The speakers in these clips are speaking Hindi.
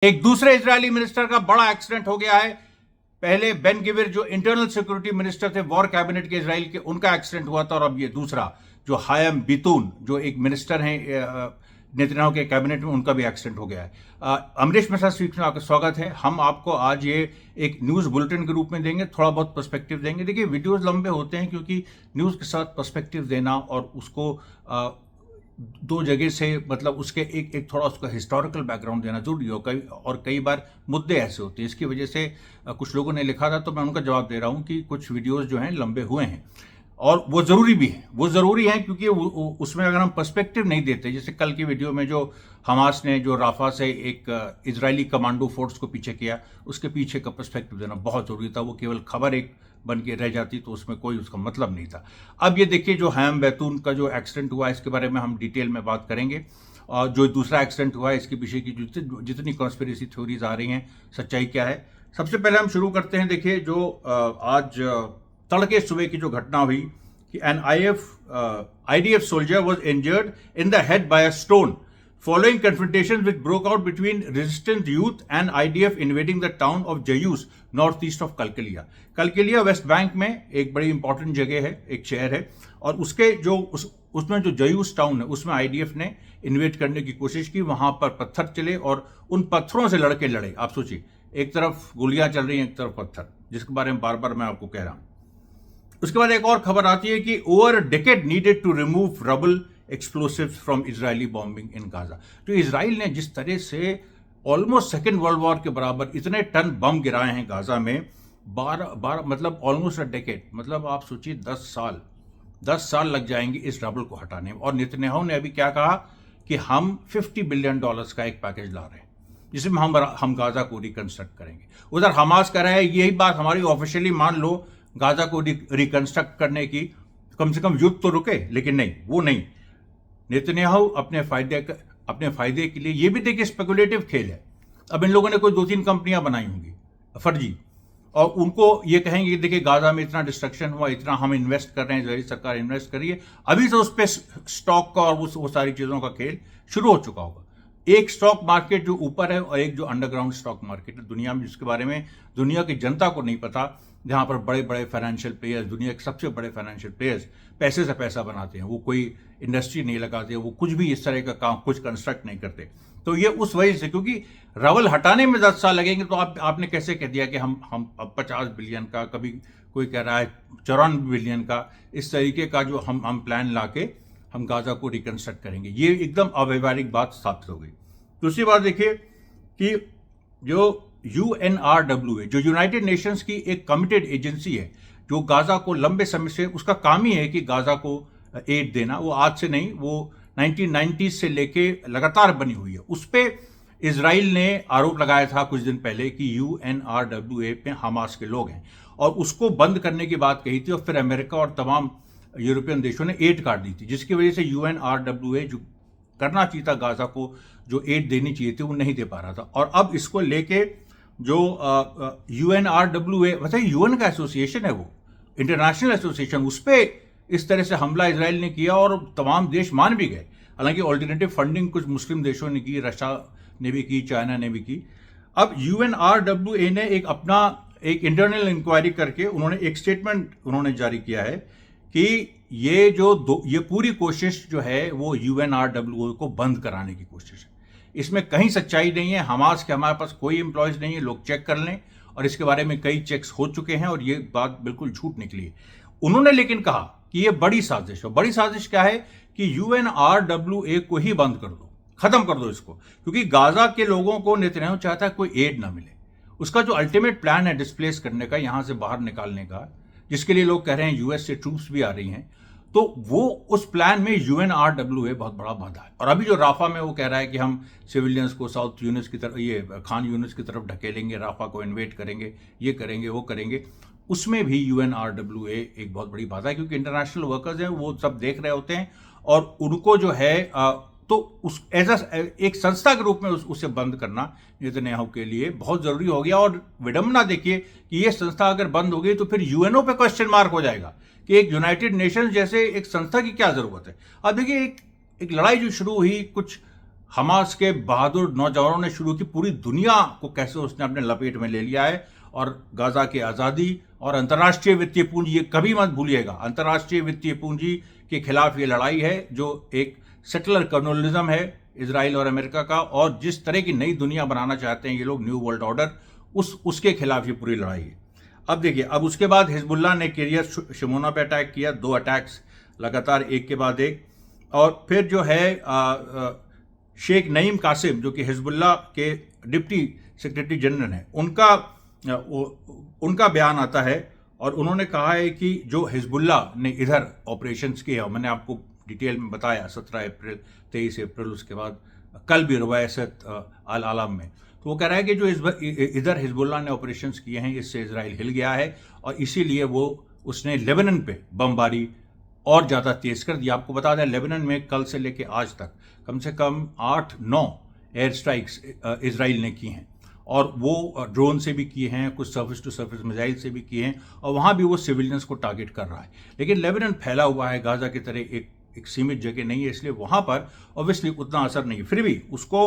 एक दूसरे इजरायली मिनिस्टर का बड़ा एक्सीडेंट हो गया है। पहले बेन गिविर जो इंटरनल सिक्योरिटी मिनिस्टर थे वॉर कैबिनेट के इजराइल के, उनका एक्सीडेंट हुआ था। और अब ये दूसरा जो हायम बितून जो एक मिनिस्टर हैं नेतन्याहू के कैबिनेट में, उनका भी एक्सीडेंट हो गया है। अमरीश मिश्रा स्पीक में आपका स्वागत है। हम आपको आज ये एक न्यूज़ बुलेटिन के रूप में देंगे, थोड़ा बहुत पर्सपेक्टिव देंगे। देखिए, वीडियोस लंबे होते हैं क्योंकि न्यूज़ के साथ पर्सपेक्टिव देना और उसको दो जगह से मतलब उसके एक थोड़ा उसका हिस्टोरिकल बैकग्राउंड देना जरूरी हो। कई बार मुद्दे ऐसे होते हैं, इसकी वजह से कुछ लोगों ने लिखा था तो मैं उनका जवाब दे रहा हूं कि कुछ वीडियोस जो हैं लंबे हुए हैं और वो ज़रूरी भी है। वो ज़रूरी है क्योंकि उसमें अगर हम पर्सपेक्टिव नहीं देते, जैसे कल की वीडियो में जो हमास ने जो राफा से एक इजरायली कमांडो फोर्स को पीछे किया, उसके पीछे का पर्सपेक्टिव देना बहुत ज़रूरी था। वो केवल खबर एक बन के रह जाती तो उसमें कोई उसका मतलब नहीं था। अब ये देखिए, जो हायम बैतून का जो एक्सीडेंट हुआ, इसके बारे में हम डिटेल में बात करेंगे। और जो दूसरा एक्सीडेंट हुआ है, इसके पीछे की जितनी कॉन्स्पिरेसी थ्योरीज आ रही हैं, सच्चाई क्या है। सबसे पहले हम शुरू करते हैं। देखिए, जो आज तड़के सुबह की जो घटना हुई कि N IDF soldier was injured in the head by a stone following confrontations which broke out between resistant youth and IDF invading the town of Jayus northeast of Kalkalia. Kalkalia west bank में एक बड़ी इंपॉर्टेंट जगह है, एक शहर है, और उसके जो उसमें जो जयूस टाउन है उसमें IDF ने इन्वेड करने की कोशिश की। वहां पर पत्थर चले और उन पत्थरों से लड़के लड़े। आप सोचिए, एक तरफ गोलियां चल रही हैं, एक तरफ पत्थर, जिसके बारे में बार बार मैं आपको कह रहा हूं। उसके बाद एक और खबर आती है कि over decade needed to remove rubble explosives from Israeli bombing in Gaza. तो इजराइल ने जिस तरह से ऑलमोस्ट सेकेंड वर्ल्ड वॉर के बराबर इतने टन बम गिराए हैं गाजा में, 12 मतलब ऑलमोस्ट अ डेकेड, मतलब आप सोचिए 10 साल लग जाएंगे इस रबल को हटाने में। और नेतन्याहू ने अभी क्या कहा कि हम $50 बिलियन का एक पैकेज ला रहे हैं जिसमें हम गाजा को रिकंस्ट्रक्ट करेंगे। उधर हमास कह रहा है यही बात हमारी ऑफिशियली मान लो, गाजा को रिकंस्ट्रक्ट करने की कम से कम युद्ध तो रुके, लेकिन नहीं, वो नहीं। नेतन्याहू अपने फायदे के लिए, ये भी देखिए स्पेकुलेटिव खेल है। अब इन लोगों ने कोई 2-3 कंपनियां बनाई होंगी फर्जी, और उनको ये कहेंगे कि देखिए गाजा में इतना डिस्ट्रक्शन हुआ, इतना हम इन्वेस्ट कर रहे हैं, इजरायली सरकार इन्वेस्ट कर रही है। अभी तो उस पर स्टॉक का और वो सारी चीजों का खेल शुरू हो चुका होगा। एक स्टॉक मार्केट जो ऊपर है और एक जो अंडरग्राउंड स्टॉक मार्केट है दुनिया में, जिसके बारे में दुनिया की जनता को नहीं पता, जहां पर बड़े बड़े फाइनेंशियल प्लेयर्स, दुनिया के सबसे बड़े फाइनेंशियल प्लेयर्स पैसे से पैसा बनाते हैं। वो कोई इंडस्ट्री नहीं लगाते, वो कुछ भी इस तरह का काम कुछ कंस्ट्रक्ट नहीं करते। तो ये उस वजह से, क्योंकि रबल हटाने में 10 साल लगेंगे, तो आपने कैसे कह दिया कि हम अब 50 बिलियन का, कभी कोई कह रहा है 54 बिलियन का, इस तरीके का जो हम प्लान ला के हम गाजा को रिकंस्ट्रक्ट करेंगे, ये एकदम अव्यवहारिक बात साबित हो गई। दूसरी बात देखिए कि जो UNRWA जो यूनाइटेड नेशंस की एक कमिटेड एजेंसी है, जो गाजा को लंबे समय से, उसका काम ही है कि गाजा को एड देना। वो आज से नहीं, वो 1990s से लेके लगातार बनी हुई है। उस पर इजराइल ने आरोप लगाया था कुछ दिन पहले कि UNRWA पे हमास के लोग हैं, और उसको बंद करने की बात कही थी। और फिर अमेरिका और तमाम यूरोपियन देशों ने एड काट दी थी, जिसकी वजह से UNRWA जो करना चाहिए था, गाजा को जो एड देनी चाहिए थी, वो नहीं दे पा रहा था। और अब इसको लेके जो UNRWA, मतलब यूएन का एसोसिएशन है, वो इंटरनेशनल एसोसिएशन, उस पर इस तरह से हमला इजराइल ने किया और तमाम देश मान भी गए। हालांकि ऑल्टरनेटिव फंडिंग कुछ मुस्लिम देशों ने की, रशिया ने भी की, चाइना ने भी की। अब UNRWA ने एक इंटरनल इंक्वायरी करके उन्होंने एक स्टेटमेंट उन्होंने जारी किया है कि ये पूरी कोशिश जो है वो UNRWA को बंद कराने की कोशिश है। इसमें कहीं सच्चाई नहीं है। हमास के हमारे पास कोई एम्प्लॉयज नहीं है, लोग चेक कर लें, और इसके बारे में कई चेक्स हो चुके हैं और ये बात बिल्कुल झूठ निकली है। उन्होंने लेकिन कहा कि ये बड़ी साजिश है। बड़ी साजिश क्या है कि UNRWA को ही बंद कर दो, खत्म कर दो इसको, क्योंकि गाजा के लोगों को नेतन्याहू चाहता है कोई एड ना मिले। उसका जो अल्टीमेट प्लान है डिस्प्लेस करने का, यहां से बाहर निकालने का, जिसके लिए लोग कह रहे हैं यूएस से ट्रूप्स भी आ रही हैं, तो वो उस प्लान में UNRWA बहुत बड़ा बाधा है। और अभी जो राफा में वो कह रहा है कि हम सिविलियंस को साउथ यूनिस की तरफ, ये खान यूनिस की तरफ ढकेलेंगे, राफा को इन्वेट करेंगे, ये करेंगे वो करेंगे, उसमें भी UNRWA एक बहुत बड़ी बाधा है, क्योंकि इंटरनेशनल वर्कर्स हैं, वो सब देख रहे होते हैं, और उनको जो है तो उस एक संस्था के रूप में उसे बंद करना नेतन्याहू के लिए बहुत जरूरी हो गया। और विडंबना देखिए कि ये संस्था अगर बंद हो गई तो फिर यूएनओ पे क्वेश्चन मार्क हो जाएगा कि एक यूनाइटेड नेशंस जैसे एक संस्था की क्या जरूरत है। अब देखिए, एक लड़ाई जो शुरू हुई कुछ हमास के बहादुर नौजवानों ने शुरू की, पूरी दुनिया को कैसे उसने अपने लपेट में ले लिया है। और गाजा की आज़ादी और अंतर्राष्ट्रीय वित्तीय पूंजी, ये कभी मत भूलिएगा, अंतर्राष्ट्रीय वित्तीय पूंजी के खिलाफ ये लड़ाई है जो एक सेटलर कॉलोनियलिज्म है इजराइल और अमेरिका का, और जिस तरह की नई दुनिया बनाना चाहते हैं ये लोग, न्यू वर्ल्ड ऑर्डर, उसके खिलाफ ये पूरी लड़ाई है। अब देखिए, अब उसके बाद हिजबुल्लाह ने किरियत शिमोना पे अटैक किया, 2 अटैक्स लगातार एक के बाद एक। और फिर जो है शेख नईम कासिम जो कि हिजबुल्लाह के डिप्टी सेक्रेटरी जनरल हैं, उनका बयान आता है और उन्होंने कहा है कि जो हिजबुल्लाह ने इधर ऑपरेशंस किए, और मैंने आपको डिटेल में बताया 17 अप्रैल 23 अप्रैल, उसके बाद कल भी रवायसत अल आलम में, तो वो कह रहा है कि जो इधर हिजबुल्लाह ने ऑपरेशंस किए हैं इससे इजराइल हिल गया है और इसीलिए उसने लेबनान पे बमबारी और ज़्यादा तेज़ कर दिया। आपको बता दें, लेबनान में कल से लेकर आज तक कम से कम 8-9 एयर स्ट्राइक्स इजराइल ने की हैं, और वो ड्रोन से भी किए हैं, कुछ सर्फेस टू सर्फेस मिसाइल से भी किए हैं, और वहाँ भी वो सिविलियंस को टारगेट कर रहा है। लेकिन लेबनान फैला हुआ है, गाजा की तरह एक सीमित जगह नहीं है, इसलिए वहाँ पर ऑब्वियसली उतना असर नहीं है। फिर भी उसको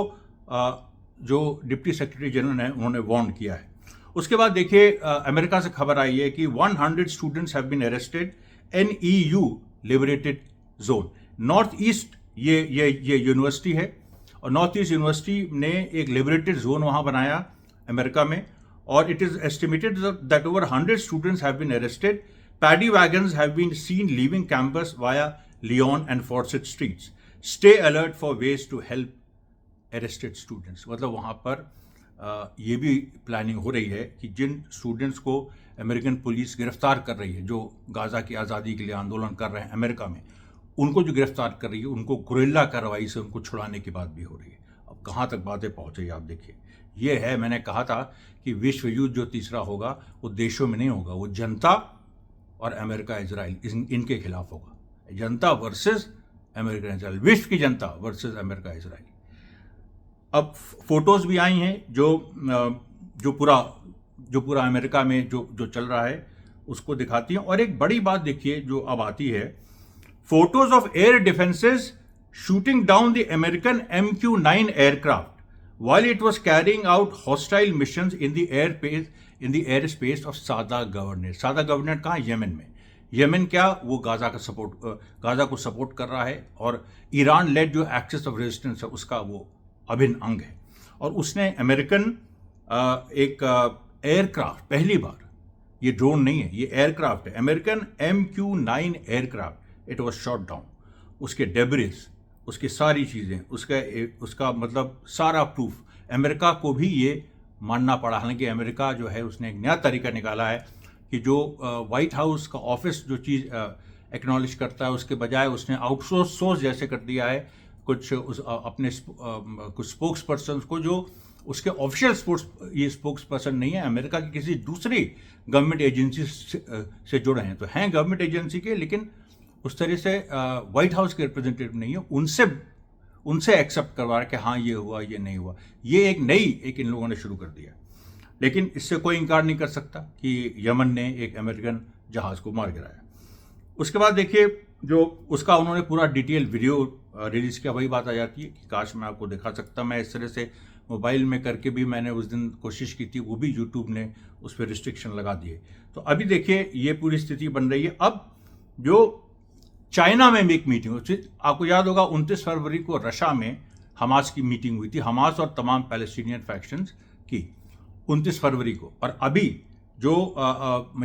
जो डिप्टी सेक्रेटरी जनरल हैं उन्होंने वार्न किया है। उसके बाद देखिए, अमेरिका से खबर आई है कि 100 students have been arrested in EU liberated zone. North east ये यूनिवर्सिटी है, और नॉर्थ ईस्ट यूनिवर्सिटी ने एक लिबरेटेड जोन वहाँ बनाया अमेरिका में, और it is estimated that over 100 students have been arrested. Paddy wagons have been seen leaving campus via Leon and Forsyth streets. Stay alert for ways to help arrested students. मतलब वहाँ पर ये भी प्लानिंग हो रही है कि जिन स्टूडेंट्स को अमेरिकन पुलिस गिरफ्तार कर रही है, जो गाजा की आज़ादी के लिए आंदोलन कर रहे हैं अमेरिका में, उनको जो गिरफ्तार कर रही है, उनको गुरिल्ला कार्रवाई से उनको छुड़ाने की बात भी हो रही है। अब कहाँ तक बातें पहुँची आप देखिए। ये है, मैंने कहा था कि विश्व युद्ध जो तीसरा होगा वो देशों में नहीं होगा, वो जनता और अमेरिका इजराइल इनके खिलाफ होगा। जनता वर्सेस अमेरिका इजराइल, विश्व की जनता वर्सेस अमेरिका इजराइल। अब फोटोज भी आई हैं जो पूरा अमेरिका में जो चल रहा है उसको दिखाती हैं। और एक बड़ी बात देखिए जो अब आती है, photos of air defences shooting down the American MQ-9 aircraft while it was carrying out hostile missions in the airspace of सादा गवर्नरेट। सादा गवर्नरेट कहाँ? यमन में। यमन क्या? वो गाजा को सपोर्ट कर रहा है, और ईरान लेड जो एक्सिस ऑफ रेजिस्टेंस है उसका वो अभिन्न अंग है। और उसने अमेरिकन एक एयरक्राफ्ट, पहली बार, ये ड्रोन नहीं है, ये एयरक्राफ्ट है, American MQ-9 aircraft, it was shot down. उसके डेब्रिस, उसकी सारी चीज़ें, उसका मतलब सारा प्रूफ अमेरिका को भी ये मानना पड़ा। हालांकि अमेरिका जो है उसने एक नया तरीका निकाला है कि जो वाइट हाउस का ऑफिस जो चीज़ एक्नॉलेज करता है, उसके बजाय उसने आउटसोर्स जैसे कर दिया है कुछ अपने कुछ स्पोक्स पर्सन को, जो उसके ऑफिशियल स्पोक्स पर्सन नहीं है, अमेरिका की किसी दूसरी गवर्नमेंट एजेंसी से जुड़े हैं। तो हैं गवर्नमेंट एजेंसी के, लेकिन उस तरह से व्हाइट हाउस के रिप्रेजेंटेटिव नहीं है, उनसे एक्सेप्ट करवा रहा है कि हाँ ये हुआ, ये नहीं हुआ। ये एक इन लोगों ने शुरू कर दिया। लेकिन इससे कोई इनकार नहीं कर सकता कि यमन ने एक अमेरिकन जहाज़ को मार गिराया। उसके बाद देखिए, जो उसका उन्होंने पूरा डिटेल वीडियो रिलीज़ किया, वही बात आ जाती है कि काश मैं आपको दिखा सकता। मैं इस तरह से मोबाइल में करके भी मैंने उस दिन कोशिश की थी, वो भी यूट्यूब ने उस पर रिस्ट्रिक्शन लगा दिए। तो अभी देखिए ये पूरी स्थिति बन रही है। अब जो चाइना में भी एक मीटिंग हुई, आपको याद होगा 29 फरवरी को रशा में हमास की मीटिंग हुई थी, हमास और तमाम पैलेस्टीनियन फैक्शंस की, 29 फरवरी को। और अभी जो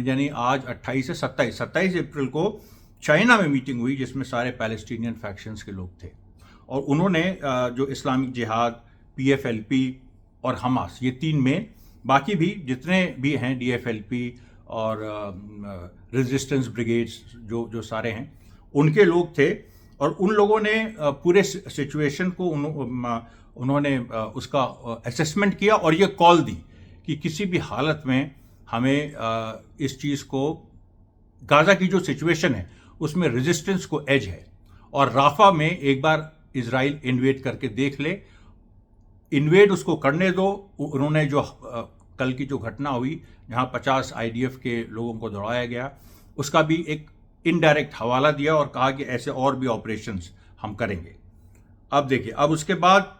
यानी आज 28 से 27 अप्रैल को चाइना में मीटिंग हुई, जिसमें सारे पैलेस्टीनियन फैक्शंस के लोग थे। और उन्होंने जो इस्लामिक जिहाद, PFLP और हमास, ये 3 में, बाकी भी जितने भी हैं DFLP और रेजिस्टेंस ब्रिगेड्स जो सारे हैं, उनके लोग थे। और उन लोगों ने पूरे सिचुएशन को उन्होंने उसका असेसमेंट किया और ये कॉल दी कि किसी भी हालत में हमें इस चीज़ को, गाजा की जो सिचुएशन है उसमें रेजिस्टेंस को एज है, और राफा में एक बार इजराइल इन्वेड करके देख ले, इन्वेड उसको करने दो। उन्होंने जो कल की जो घटना हुई जहां 50 IDF के लोगों को दौड़ाया गया, उसका भी एक इनडायरेक्ट हवाला दिया और कहा कि ऐसे और भी ऑपरेशंस हम करेंगे। अब देखिए, अब उसके बाद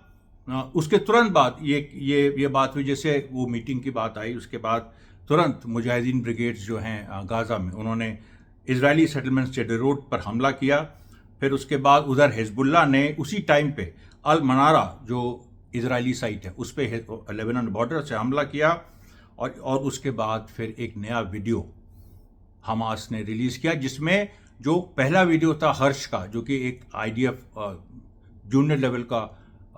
उसके तुरंत बाद ये बात हुई, जैसे वो मीटिंग की बात आई, उसके बाद तुरंत मुजाहिदीन ब्रिगेड्स जो हैं गाज़ा में, उन्होंने इजरायली सेटलमेंट्स जेडेरोट पर हमला किया। फिर उसके बाद उधर हिजबुल्लाह ने उसी टाइम पे अल मनारा जो इजरायली साइट है उस पर लेबनान बॉर्डर से हमला किया। और उसके बाद फिर एक नया वीडियो हमास ने रिलीज़ किया, जिसमें जो पहला वीडियो था हर्ष का, जो कि एक आईडीएफ जूनियर लेवल का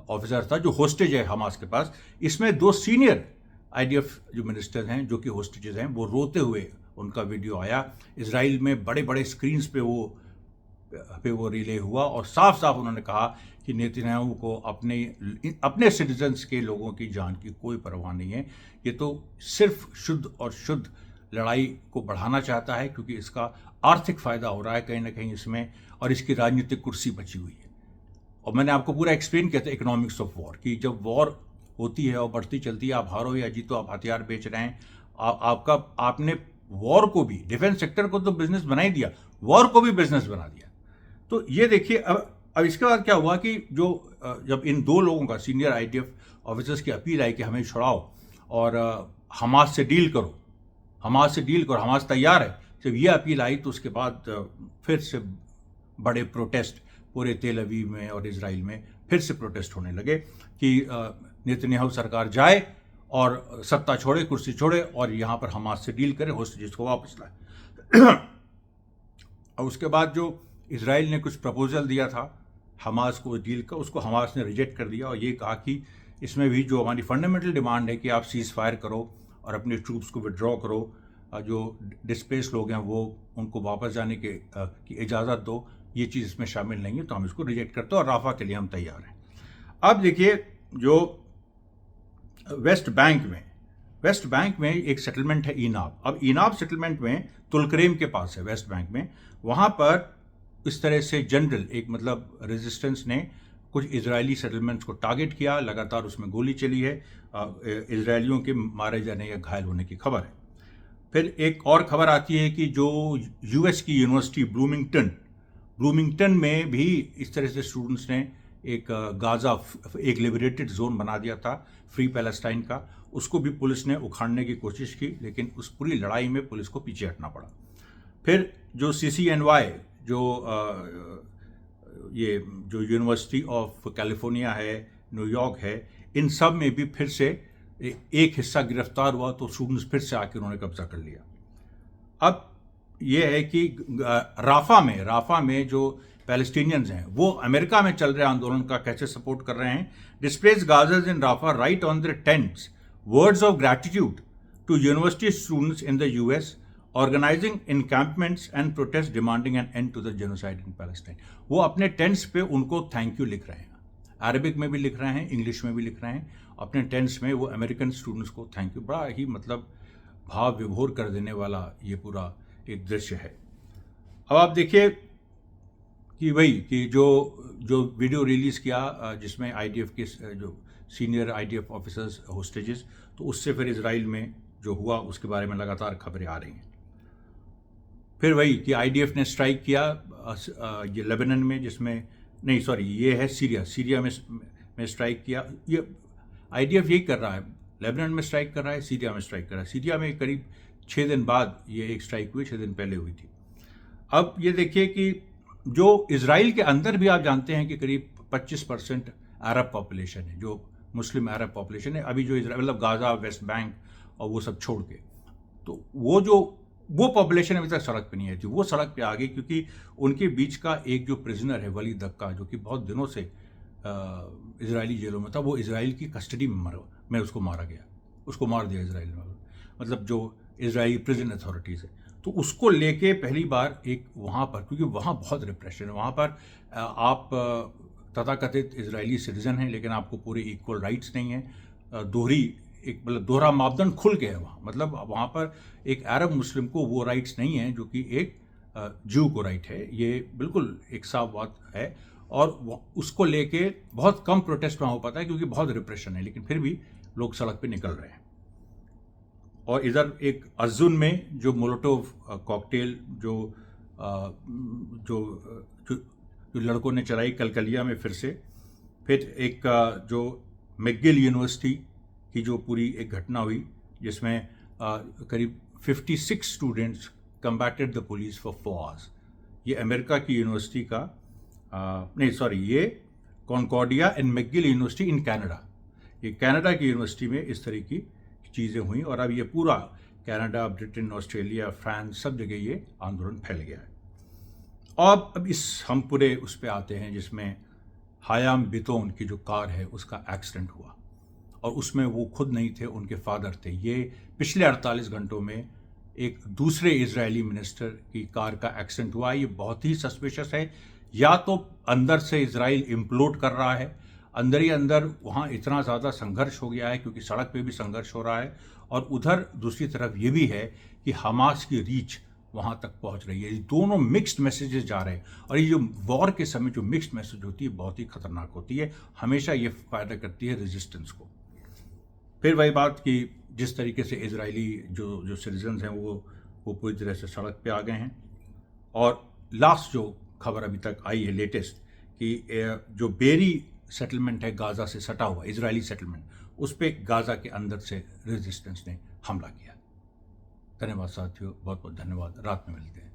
ऑफिसर था जो होस्टेज है हमास के पास। इसमें 2 सीनियर आईडीएफ जो मिनिस्टर हैं जो कि होस्टेजेस हैं, वो रोते हुए उनका वीडियो आया। इजराइल में बड़े बड़े स्क्रीन्स पे वो रिले हुआ और साफ साफ उन्होंने कहा कि नेतन्याहू को अपने सिटीजन्स के लोगों की जान की कोई परवाह नहीं है। ये तो सिर्फ शुद्ध और शुद्ध लड़ाई को बढ़ाना चाहता है, क्योंकि इसका आर्थिक फ़ायदा हो रहा है कहीं ना कहीं इसमें, और इसकी राजनीतिक कुर्सी बची हुई है। और मैंने आपको पूरा एक्सप्लेन किया था इकोनॉमिक्स ऑफ वॉर, कि जब वॉर होती है और बढ़ती चलती है, आप हारो या जीतो, आप हथियार बेच रहे हैं, आपने वॉर को भी, डिफेंस सेक्टर को तो बिजनेस बना ही दिया, वॉर को भी बिजनेस बना दिया। तो ये देखिए, अब इसके बाद क्या हुआ कि जब इन 2 लोगों का, सीनियर आईडीएफ ऑफिसर्स की अपील आई कि हमें छुड़ाओ और हमास से डील करो, हमास तैयार है, जब ये अपील आई तो उसके बाद फिर से बड़े प्रोटेस्ट पूरे तेल अवीव में और इजराइल में फिर से प्रोटेस्ट होने लगे कि नेतन्याहू सरकार जाए और सत्ता छोड़े, कुर्सी छोड़े और यहाँ पर हमास से डील करे, होस्टेजेस को वापस लाए। और उसके बाद जो इजराइल ने कुछ प्रपोजल दिया था हमास को डील का, उसको हमास ने रिजेक्ट कर दिया और ये कहा कि इसमें भी जो हमारी फंडामेंटल डिमांड है कि आप सीज़ फायर करो और अपने ट्रूप्स को विड्रॉ करो, जो डिस्प्लेस लोग हैं वो उनको वापस जाने की इजाज़त दो, ये चीज़ इसमें शामिल नहीं है, तो हम इसको रिजेक्ट करते हैं और राफा के लिए हम तैयार हैं। अब देखिए, जो वेस्ट बैंक में एक सेटलमेंट है ईनाब। अब ईनाब सेटलमेंट में तुलकरेम के पास है, वेस्ट बैंक में, वहाँ पर इस तरह से जनरल रेजिस्टेंस ने कुछ इजरायली सेटलमेंट्स को टारगेट किया, लगातार उसमें गोली चली है, इजरायलियों के मारे जाने या घायल होने की खबर है। फिर एक और खबर आती है कि जो यूएस की यूनिवर्सिटी ब्लूमिंगटन में भी इस तरह से स्टूडेंट्स ने एक गाज़ा एक लिबरेटेड जोन बना दिया था फ्री पैलेस्टाइन का, उसको भी पुलिस ने उखाड़ने की कोशिश की, लेकिन उस पूरी लड़ाई में पुलिस को पीछे हटना पड़ा। फिर जो CCNY ये जो यूनिवर्सिटी ऑफ कैलिफोर्निया है, न्यूयॉर्क है, इन सब में भी फिर से एक हिस्सा गिरफ्तार हुआ, तो स्टूडेंट्स फिर से आकर उन्होंने कब्जा कर लिया। अब ये है कि राफा में जो पैलेस्टीनियंस हैं वो अमेरिका में चल रहे आंदोलन का कैसे सपोर्ट कर रहे हैं। Displaced Gazans in Rafah right on their tents words of gratitude to university students in the US organizing encampments and protest demanding an end to the genocide in Palestine. वो अपने टेंट्स पे उनको थैंक यू लिख रहे हैं, अरबिक में भी लिख रहे हैं, इंग्लिश में भी लिख रहे हैं, अपने टेंट्स में वो अमेरिकन स्टूडेंट्स को थैंक यू। बड़ा ही भाव विभोर कर देने वाला ये पूरा एक दृश्य है। अब आप देखिए कि जो वीडियो रिलीज़ किया जिसमें आईडीएफ के जो सीनियर आईडीएफ ऑफिसर्स होस्टेजेस, तो उससे फिर इजराइल में जो हुआ उसके बारे में लगातार खबरें आ रही हैं। फिर वही कि आईडीएफ ने स्ट्राइक किया ये लेबनान में, जिसमें नहीं सॉरी ये है सीरिया में स्ट्राइक किया। ये आईडीएफ यही कर रहा है, लेबनान में स्ट्राइक कर रहा है, सीरिया में स्ट्राइक कर रहा है। सीरिया में करीब 6 दिन बाद ये एक स्ट्राइक हुई, 6 दिन पहले हुई थी। अब ये देखिए कि जो इजराइल के अंदर भी आप जानते हैं कि करीब 25% अरब पॉपुलेशन है, जो मुस्लिम अरब पॉपुलेशन है अभी, जो इजराइल गाज़ा, वेस्ट बैंक और वो सब छोड़ के, तो वो पॉपुलेशन अभी तक सड़क पे नहीं आई थी, वो सड़क पे आ गई, क्योंकि उनके बीच का एक जो प्रिजनर है वली दक्का, जो कि बहुत दिनों से इजरायली जेलों में था, वो इजराइल की कस्टडी में उसको मारा गया, उसको मार दिया इजराइल में, जो इजरायली प्रिजन अथॉरिटीज़ है। तो उसको लेके पहली बार एक वहाँ पर, क्योंकि वहाँ बहुत रिप्रेशन है, वहाँ पर आप तथाकथित इजरायली सिटीज़न हैं लेकिन आपको पूरे इक्वल राइट्स नहीं हैं, दोहरा मापदंड खुल के है वहाँ, वहाँ पर एक अरब मुस्लिम को वो राइट्स नहीं हैं जो कि एक जू को राइट है। ये बिल्कुल एक साफ बात है, और उसको लेके बहुत कम प्रोटेस्ट वहाँ हो पाता है क्योंकि बहुत रिप्रेशन है, लेकिन फिर भी लोग सड़क पे निकल रहे हैं। और इधर एक अज़ुन में जो मोलोटोव कॉकटेल जो लड़कों ने चलाई कलकलिया में, फिर एक जो मैकगिल यूनिवर्सिटी की जो पूरी एक घटना हुई जिसमें करीब 56 students combated the police for 4 hours. ये अमेरिका की यूनिवर्सिटी का नहीं सॉरी, ये Concordia and McGill university in Canada, ये कनाडा की यूनिवर्सिटी में इस तरह की चीज़ें हुई और अब ये पूरा कनाडा, ब्रिटेन, ऑस्ट्रेलिया, फ्रांस सब जगह ये आंदोलन फैल गया है। और अब हम पूरे उस पर आते हैं जिसमें हायाम बितोन की जो कार है उसका एक्सीडेंट हुआ और उसमें वो खुद नहीं थे, उनके फादर थे। ये पिछले 48 घंटों में एक दूसरे इजरायली मिनिस्टर की कार का एक्सीडेंट हुआ। ये बहुत ही सस्पिशियस है। या तो अंदर से इजराइल इम्प्लोड कर रहा है, अंदर ही अंदर वहाँ इतना ज़्यादा संघर्ष हो गया है क्योंकि सड़क पे भी संघर्ष हो रहा है, और उधर दूसरी तरफ ये भी है कि हमास की रीच वहाँ तक पहुँच रही है। ये दोनों मिक्स्ड मैसेजेस जा रहे हैं और ये जो वॉर के समय जो मिक्स्ड मैसेज होती है बहुत ही खतरनाक होती है, हमेशा ये फायदा करती है रेजिस्टेंस को। फिर वही बात कि जिस तरीके से इजरायली जो सिटीजन्स हैं वो पूरी तरह से सड़क पे आ गए हैं। और लास्ट जो खबर अभी तक आई है लेटेस्ट कि जो बेरी सेटलमेंट है गाज़ा से सटा हुआ इजरायली सेटलमेंट, उस पर गाज़ा के अंदर से रेजिस्टेंस ने हमला किया। धन्यवाद साथियों, बहुत बहुत धन्यवाद। रात में मिलते हैं।